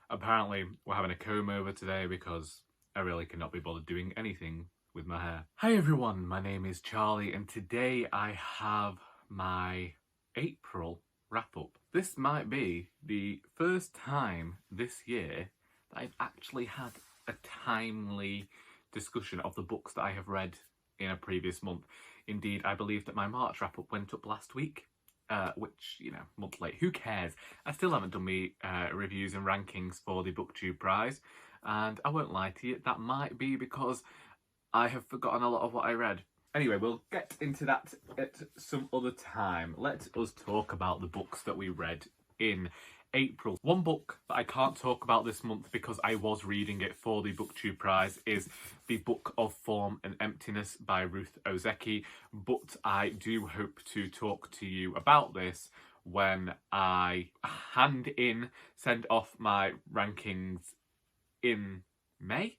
Apparently we're having a comb over today because I really cannot be bothered doing anything with my hair. Hi everyone, my name is Charlie and today I have my April wrap-up. This might be the first time this year that I've actually had a timely discussion of the books that I have read in a previous month. Indeed, I believe that my March wrap-up went up last week. Which, you know, month late. Who cares? I still haven't done my reviews and rankings for the BookTube prize, and I won't lie to you, that might be because I have forgotten a lot of what I read. Anyway, we'll get into that at some other time. Let us talk about the books that we read in April. One book that I can't talk about this month because I was reading it for the BookTube prize is The Book of Form and Emptiness by Ruth Ozeki, but I do hope to talk to you about this when I send off my rankings in May?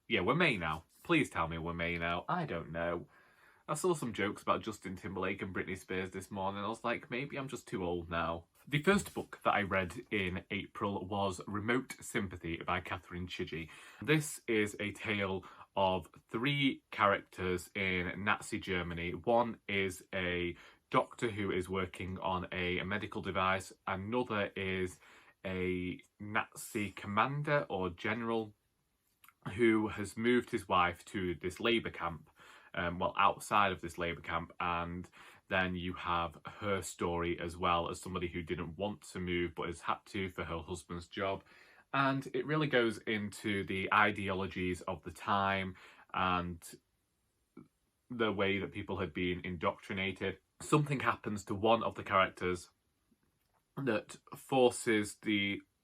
Yeah, we're May now. Please tell me we're May now. I don't know. I saw some jokes about Justin Timberlake and Britney Spears this morning. I was like, maybe I'm just too old now. The first book that I read in April was Remote Sympathy by Chidgey. This is a tale of three characters in Nazi Germany. One is a doctor who is working on a medical device. Another is a Nazi commander or general who has moved his wife to this labour camp, outside of this labour camp, and then you have her story as well as somebody who didn't want to move but has had to for her husband's job. And it really goes into the ideologies of the time and the way that people had been indoctrinated. Something happens to one of the characters that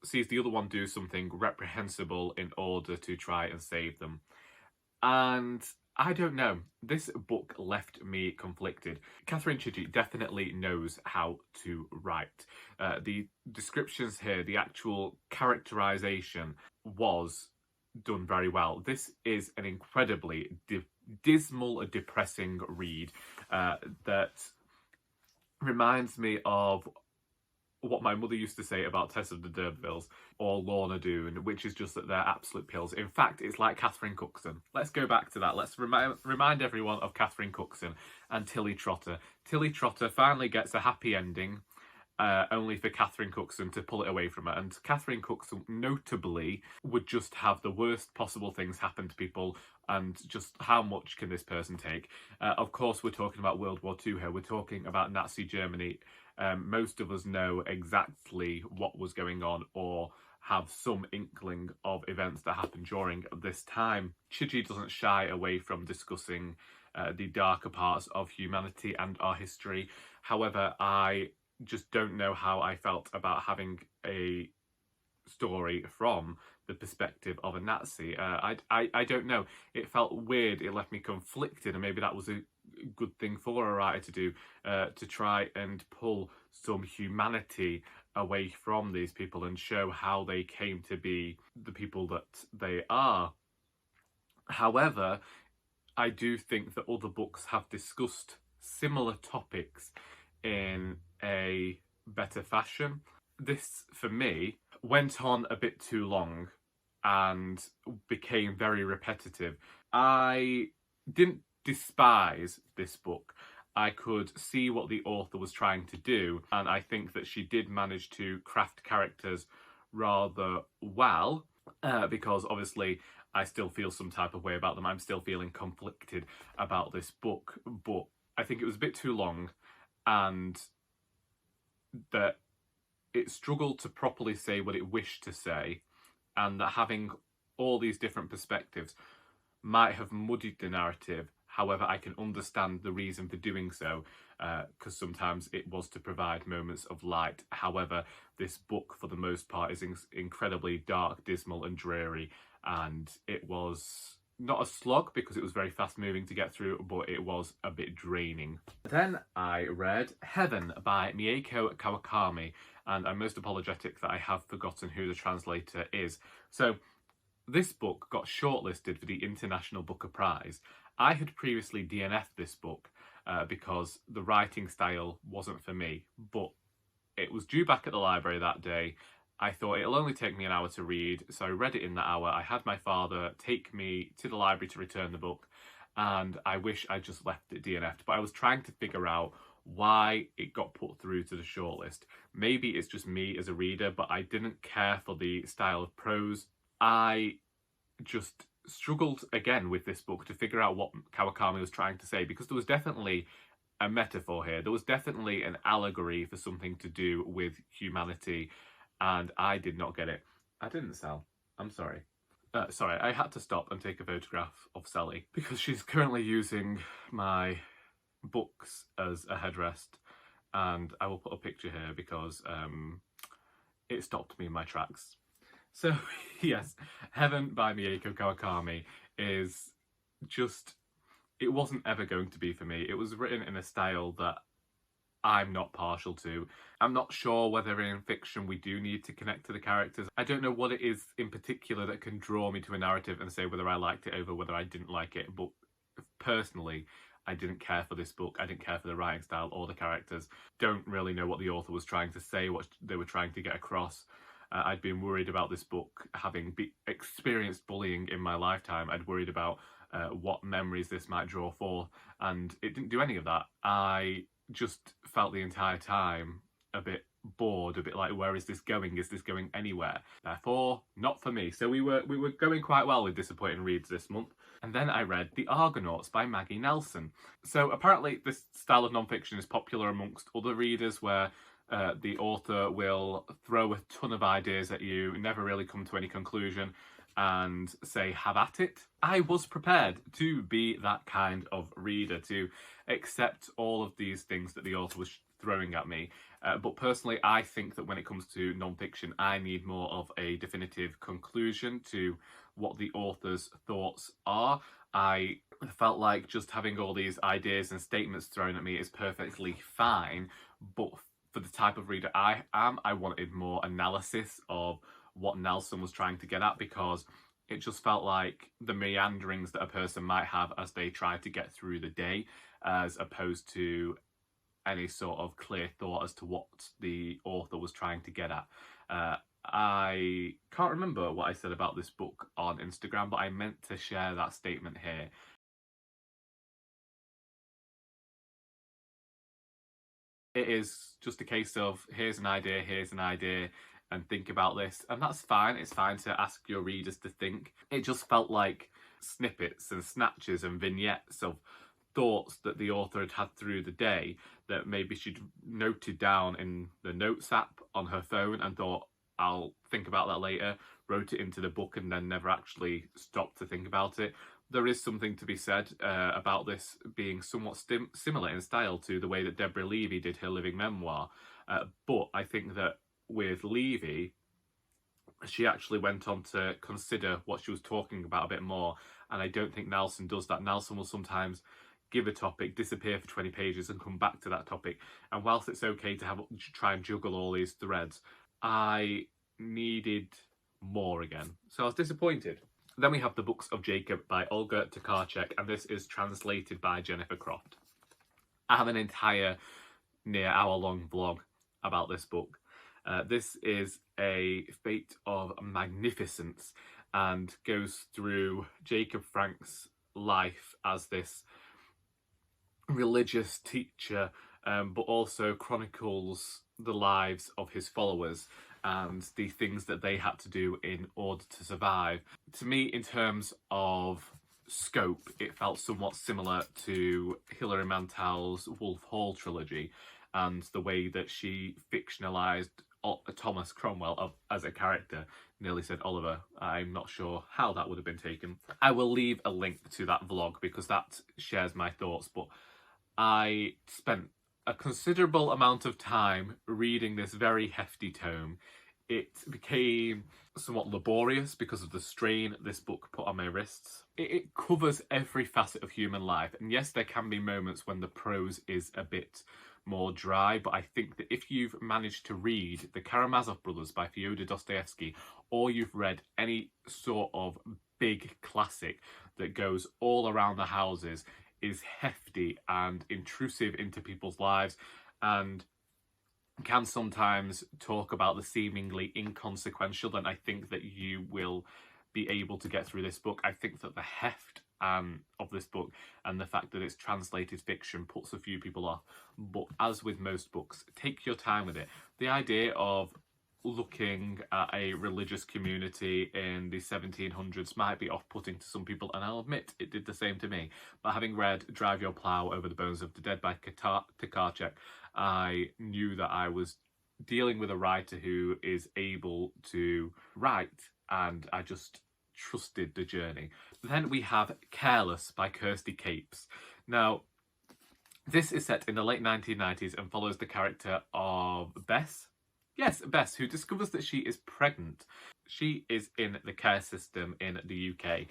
sees the other one do something reprehensible in order to try and save them. And I don't know, this book left me conflicted. Chidgey definitely knows how to write. The descriptions here, the actual characterization was done very well. This is an incredibly dismal, depressing read that reminds me of what my mother used to say about Tess of the D'Urbervilles or Lorna Doone, which is just that they're absolute pills. In fact, it's like Catherine Cookson. Let's go back to that. Let's remind everyone of Catherine Cookson and Tilly Trotter. Tilly Trotter finally gets a happy ending, only for Catherine Cookson to pull it away from her. And Catherine Cookson, notably, would just have the worst possible things happen to people, and just how much can this person take? Of course, we're talking about World War II here. We're talking about Nazi Germany. Most of us know exactly what was going on or have some inkling of events that happened during this time. Chidgey doesn't shy away from discussing the darker parts of humanity and our history. However, I just don't know how I felt about having a story from the perspective of a Nazi. I don't know. It felt weird. It left me conflicted, and maybe that was a good thing for a writer to do, to try and pull some humanity away from these people and show how they came to be the people that they are. However, I do think that other books have discussed similar topics in a better fashion. This, for me, went on a bit too long and became very repetitive. I didn't despise this book. I could see what the author was trying to do, and I think that she did manage to craft characters rather well, because obviously I still feel some type of way about them. I'm still feeling conflicted about this book, but I think it was a bit too long, and that it struggled to properly say what it wished to say, and that having all these different perspectives might have muddied the narrative. However, I can understand the reason for doing so, because sometimes it was to provide moments of light. However, this book, for the most part, is incredibly dark, dismal and dreary, and it was not a slog because it was very fast moving to get through, but it was a bit draining. Then I read Heaven by Mieko Kawakami, and I'm most apologetic that I have forgotten who the translator is. So this book got shortlisted for the International Booker Prize. I had previously DNF'd this book because the writing style wasn't for me, but it was due back at the library that day I thought it'll only take me an hour to read, so I read it in that hour. I had my father take me to the library to return the book, and I wish I just left it DNF'd, but I was trying to figure out why it got put through to the shortlist. Maybe it's just me as a reader, but I didn't care for the style of prose. I just struggled again with this book to figure out what Kawakami was trying to say, because there was definitely a metaphor here. There was definitely an allegory for something to do with humanity, and I did not get it. I didn't, Sal. I'm sorry. Sorry, I had to stop and take a photograph of Sally because she's currently using my books as a headrest, and I will put a picture here because it stopped me in my tracks. So yes, Heaven by Mieko Kawakami is just, it wasn't ever going to be for me. It was written in a style that I'm not partial to. I'm not sure whether in fiction we do need to connect to the characters. I don't know what it is in particular that can draw me to a narrative and say whether I liked it over whether I didn't like it, but personally, I didn't care for this book. I didn't care for the writing style or the characters. Don't really know what the author was trying to say, what they were trying to get across. I'd been worried about this book, having experienced bullying in my lifetime. I'd worried about what memories this might draw forth, and it didn't do any of that. I just felt the entire time a bit bored, a bit like, where is this going? Is this going anywhere? Therefore, not for me. So we were going quite well with disappointing reads this month. And then I read The Argonauts by Maggie Nelson. So apparently this style of non-fiction is popular amongst other readers, where the author will throw a ton of ideas at you, never really come to any conclusion, and say, have at it. I was prepared to be that kind of reader, to accept all of these things that the author was throwing at me. But personally, I think that when it comes to non-fiction, I need more of a definitive conclusion to what the author's thoughts are. I felt like just having all these ideas and statements thrown at me is perfectly fine, but for the type of reader I am, I wanted more analysis of what Nelson was trying to get at, because it just felt like the meanderings that a person might have as they try to get through the day, as opposed to any sort of clear thought as to what the author was trying to get at. I can't remember what I said about this book on Instagram, but I meant to share that statement here. It is just a case of, here's an idea, and think about this. And that's fine. It's fine to ask your readers to think. It just felt like snippets and snatches and vignettes of thoughts that the author had had through the day that maybe she'd noted down in the notes app on her phone and thought, I'll think about that later, wrote it into the book and then never actually stopped to think about it. There is something to be said about this being somewhat similar in style to the way that Deborah Levy did her living memoir. But I think that with Levy, she actually went on to consider what she was talking about a bit more. And I don't think Nelson does that. Nelson will sometimes give a topic, disappear for 20 pages and come back to that topic. And whilst it's okay to try and juggle all these threads, I needed more again. So I was disappointed. Then we have The Books of Jacob by Olga Tokarczuk, and this is translated by Jennifer Croft. I have an entire near hour-long vlog about this book. This is a fate of magnificence and goes through Jacob Frank's life as this religious teacher, but also chronicles the lives of his followers and the things that they had to do in order to survive. To me, in terms of scope, it felt somewhat similar to Hilary Mantel's Wolf Hall trilogy and the way that she fictionalised Thomas Cromwell as a character. Nearly said Oliver. I'm not sure how that would have been taken. I will leave a link to that vlog because that shares my thoughts, but I spent a considerable amount of time reading this very hefty tome. It became somewhat laborious because of the strain this book put on my wrists. It covers every facet of human life, and yes, there can be moments when the prose is a bit more dry, but I think that if you've managed to read The Karamazov Brothers by Fyodor Dostoevsky, or you've read any sort of big classic that goes all around the houses, is hefty and intrusive into people's lives, and can sometimes talk about the seemingly inconsequential, then I think that you will be able to get through this book. I think that the heft of this book and the fact that it's translated fiction puts a few people off. But as with most books, take your time with it. The idea of looking at a religious community in the 1700s might be off-putting to some people, and I'll admit it did the same to me. But having read Drive Your Plough Over the Bones of the Dead by Tokarczuk, I knew that I was dealing with a writer who is able to write, and I just trusted the journey. Then we have Careless by Kirsty Capes. Now, this is set in the late 1990s and follows the character of Bess. Yes, Bess, who discovers that she is pregnant. She is in the care system in the UK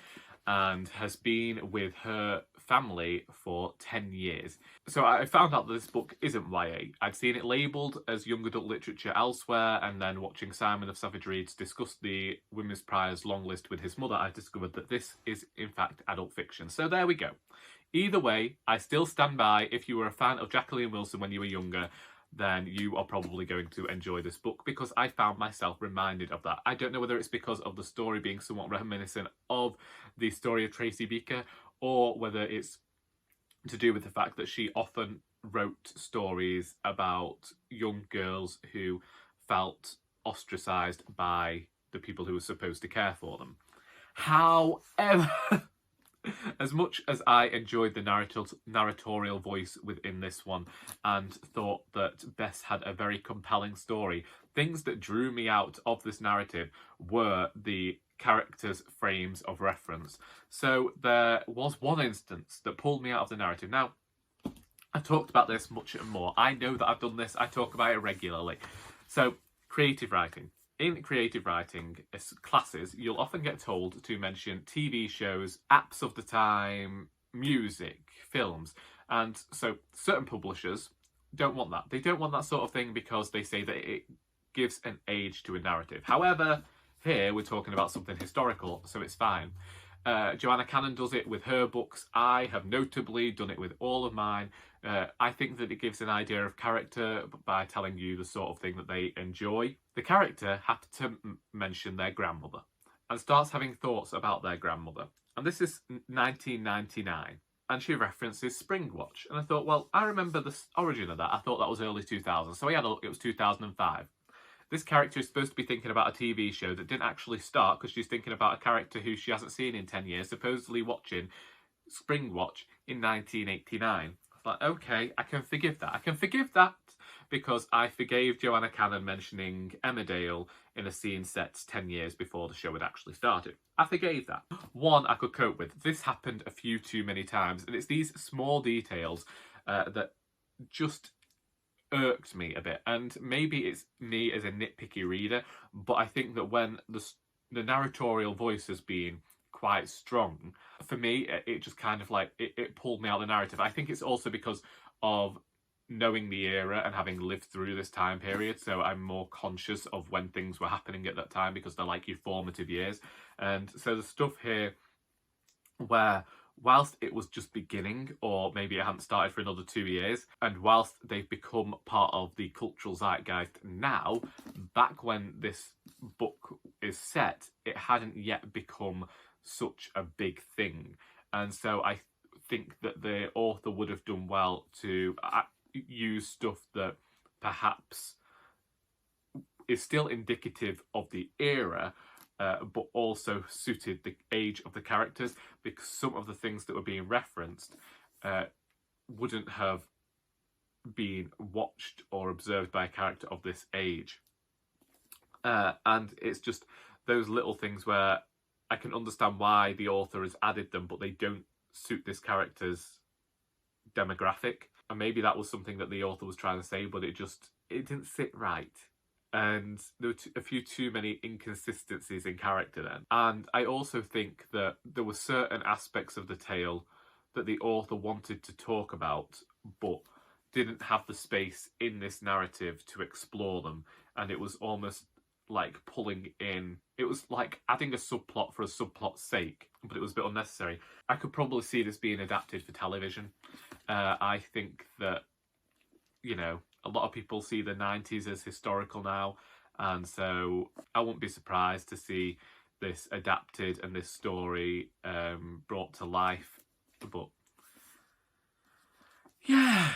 and has been with her family for 10 years. So I found out that this book isn't YA. I'd seen it labelled as young adult literature elsewhere, and then watching Simon of Savage Reads discuss the Women's Prize long list with his mother, I discovered that this is in fact adult fiction. So there we go. Either way, I still stand by, if you were a fan of Jacqueline Wilson when you were younger, then you are probably going to enjoy this book, because I found myself reminded of that. I don't know whether it's because of the story being somewhat reminiscent of the story of Tracy Beaker, or whether it's to do with the fact that she often wrote stories about young girls who felt ostracised by the people who were supposed to care for them. However, as much as I enjoyed the narratorial voice within this one and thought that Bess had a very compelling story, things that drew me out of this narrative were the characters' frames of reference. So there was one instance that pulled me out of the narrative. Now, I talked about this much and more. I know that I've done this. I talk about it regularly. So, creative writing. In creative writing classes, you'll often get told to mention TV shows, apps of the time, music, films. And so certain publishers don't want that. They don't want that sort of thing because they say that it gives an age to a narrative. However, here we're talking about something historical, so it's fine. Joanna Cannon does it with her books. I have notably done it with all of mine. I think that it gives an idea of character by telling you the sort of thing that they enjoy. The character has to mention their grandmother and starts having thoughts about their grandmother. And this is 1999. And she references Springwatch. And I thought, well, I remember the origin of that. I thought that was early 2000s. So it was 2005. This character is supposed to be thinking about a TV show that didn't actually start because she's thinking about a character who she hasn't seen in 10 years, supposedly watching Springwatch in 1989. I thought, okay, I can forgive that. I can forgive that because I forgave Joanna Cannon mentioning Emmerdale in a scene set 10 years before the show had actually started. I forgave that. One I could cope with. This happened a few too many times, and it's these small details that just irked me a bit. And maybe it's me as a nitpicky reader, but I think that when the narratorial voice has been quite strong, for me, it just kind of like, it pulled me out of the narrative. I think it's also because of knowing the era and having lived through this time period, so I'm more conscious of when things were happening at that time because they're like your formative years. And so the stuff here where whilst it was just beginning, or maybe it hadn't started for another 2 years, and whilst they've become part of the cultural zeitgeist now, back when this book is set, it hadn't yet become such a big thing. And so I think that the author would have done well to use stuff that perhaps is still indicative of the era, but also suited the age of the characters, because some of the things that were being referenced wouldn't have been watched or observed by a character of this age. And it's just those little things where I can understand why the author has added them, but they don't suit this character's demographic. And maybe that was something that the author was trying to say, but it didn't sit right. And there were a few too many inconsistencies in character then. And I also think that there were certain aspects of the tale that the author wanted to talk about, but didn't have the space in this narrative to explore them. And it was almost like pulling in, it was like adding a subplot for a subplot's sake, but it was a bit unnecessary. I could probably see this being adapted for television. I think that, you know, A lot of people see the 90s as historical now, and so I wouldn't be surprised to see this adapted and this story brought to life. But yeah,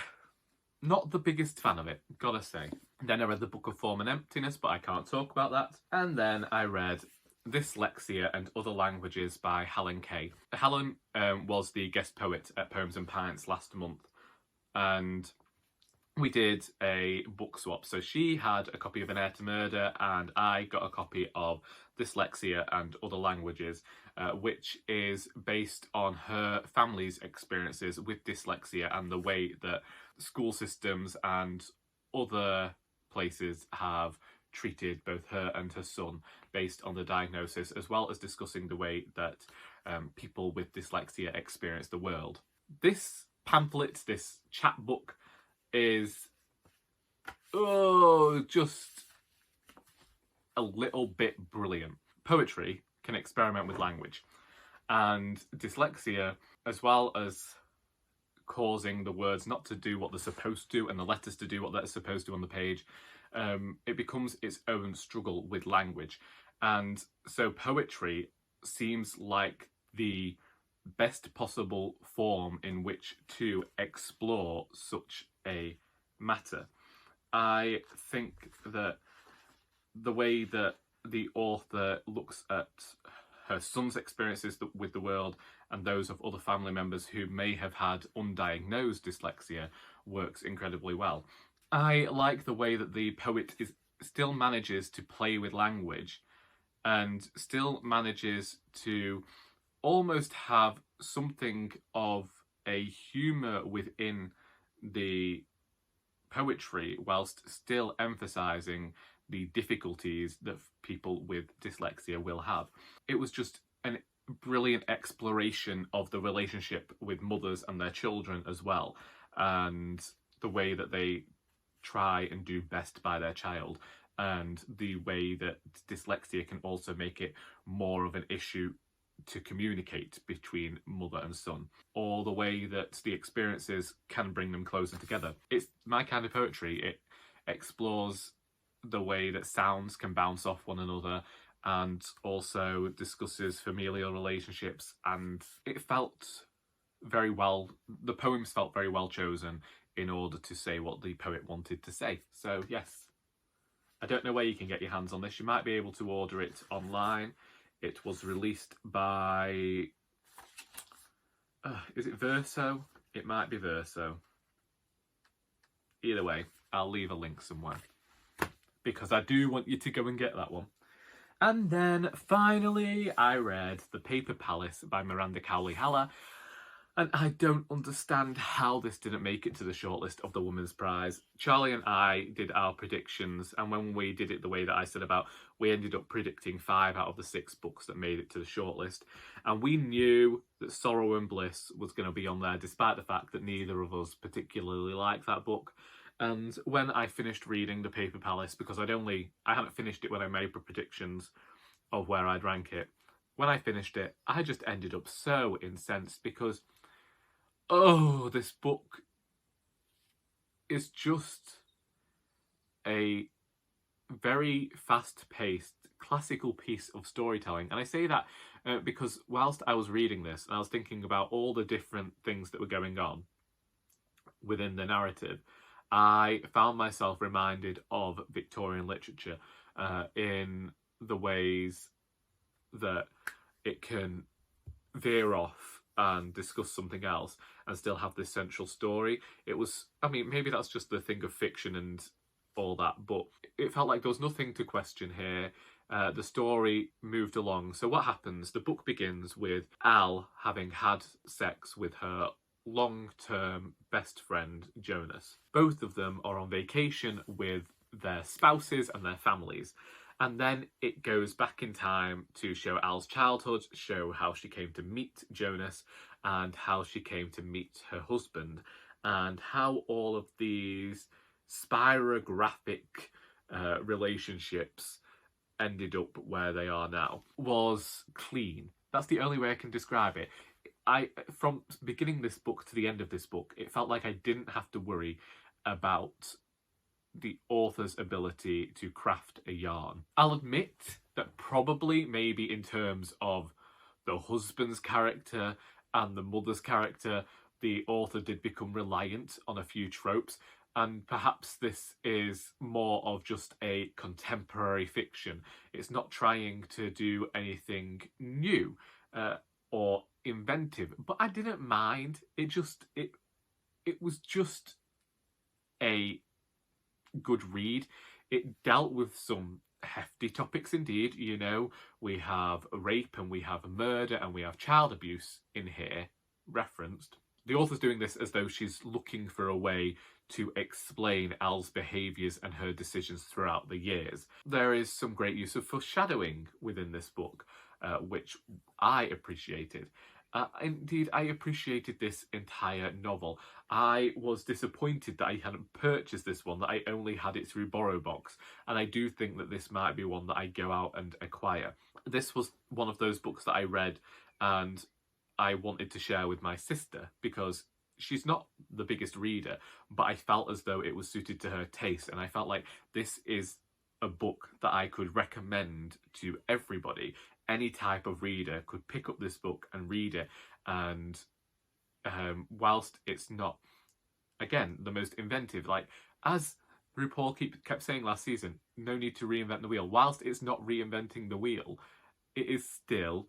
not the biggest fan of it, gotta say. Then I read the Book of Form and Emptiness, but I can't talk about that. And then I read Dyslexia and Other Languages by Helen K. Helen was the guest poet at Poems and Pints last month, and we did a book swap. So she had a copy of An Heir to Murder and I got a copy of Dyslexia and Other Languages, which is based on her family's experiences with dyslexia and the way that school systems and other places have treated both her and her son based on the diagnosis, as well as discussing the way that people with dyslexia experience the world. This pamphlet, this chapbook, is just a little bit brilliant. Poetry can experiment with language, and dyslexia, as well as causing the words not to do what they're supposed to and the letters to do what they're supposed to on the page, it becomes its own struggle with language. And so poetry seems like the best possible form in which to explore such a matter. I think that the way that the author looks at her son's experiences with the world and those of other family members who may have had undiagnosed dyslexia works incredibly well. I like the way that the poet still manages to play with language and still manages to almost have something of a humour within the poetry, whilst still emphasising the difficulties that people with dyslexia will have. It was just a brilliant exploration of the relationship with mothers and their children as well, and the way that they try and do best by their child, and the way that dyslexia can also make it more of an issue to communicate between mother and son, or the way that the experiences can bring them closer together. It's my kind of poetry. It explores the way that sounds can bounce off one another, and also discusses familial relationships, and it felt very well, the poems felt very well chosen in order to say what the poet wanted to say. So yes, I don't know where you can get your hands on this. You might be able to order it online. It was released by, is it Verso? It might be Verso. Either way, I'll leave a link somewhere, because I do want you to go and get that one. And then finally, I read The Paper Palace by Miranda Cowley-Heller, and I don't understand how this didn't make it to the shortlist of the Women's Prize. Charlie and I did our predictions, and when we did it the way that I said about, we ended up predicting 5 out of the 6 books that made it to the shortlist. And we knew that Sorrow and Bliss was going to be on there, despite the fact that neither of us particularly liked that book. And when I finished reading The Paper Palace, because I hadn't finished it when I made the predictions of where I'd rank it, when I finished it, I just ended up so incensed, because this book is just a very fast-paced, classical piece of storytelling. And I say that because whilst I was reading this, and I was thinking about all the different things that were going on within the narrative, I found myself reminded of Victorian literature in the ways that it can veer off and discuss something else and still have this central story. It was, I mean, maybe that's just the thing of fiction and all that, but it felt like there was nothing to question here. The story moved along. So what happens? The book begins with Al having had sex with her long-term best friend, Jonas. Both of them are on vacation with their spouses and their families. And then it goes back in time to show Al's childhood, show how she came to meet Jonas, and how she came to meet her husband, and how all of these spirographic relationships ended up where they are now. Was clean. That's the only way I can describe it. From beginning this book to the end of this book, it felt like I didn't have to worry about the author's ability to craft a yarn. I'll admit that probably maybe in terms of the husband's character and the mother's character, the author did become reliant on a few tropes, and perhaps this is more of just a contemporary fiction. It's not trying to do anything new or inventive, but I didn't mind. It was just a good read. It dealt with some hefty topics indeed. You know, we have rape and we have murder and we have child abuse in here referenced. The author's doing this as though she's looking for a way to explain Al's behaviours and her decisions throughout the years. There is some great use of foreshadowing within this book, which I appreciated. Indeed, I appreciated this entire novel. I was disappointed that I hadn't purchased this one, that I only had it through BorrowBox, and I do think that this might be one that I go out and acquire. This was one of those books that I read and I wanted to share with my sister because she's not the biggest reader, but I felt as though it was suited to her taste, and I felt like this is a book that I could recommend to everybody. Any type of reader could pick up this book and read it, and whilst it's not, again, the most inventive, like as RuPaul kept saying last season, no need to reinvent the wheel. Whilst it's not reinventing the wheel, it is still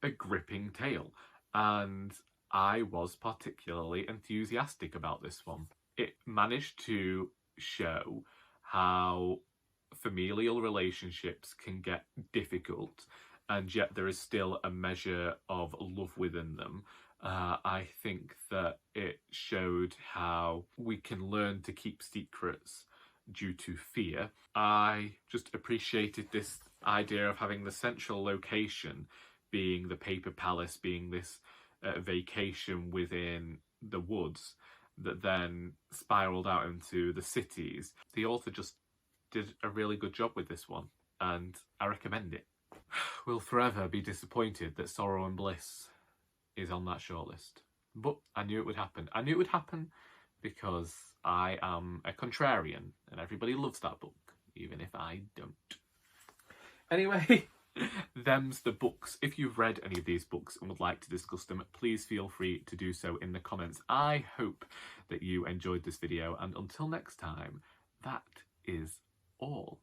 a gripping tale, and I was particularly enthusiastic about this one. It managed to show how familial relationships can get difficult, and yet there is still a measure of love within them. I think that it showed how we can learn to keep secrets due to fear. I just appreciated this idea of having the central location being the paper palace, being this vacation within the woods that then spiraled out into the cities. The author just did a really good job with this one, and I recommend it. We'll forever be disappointed that Sorrow and Bliss is on that shortlist, but I knew it would happen. I knew it would happen because I am a contrarian and everybody loves that book, even if I don't. Anyway, them's the books. If you've read any of these books and would like to discuss them, please feel free to do so in the comments. I hope that you enjoyed this video, and until next time, that is all.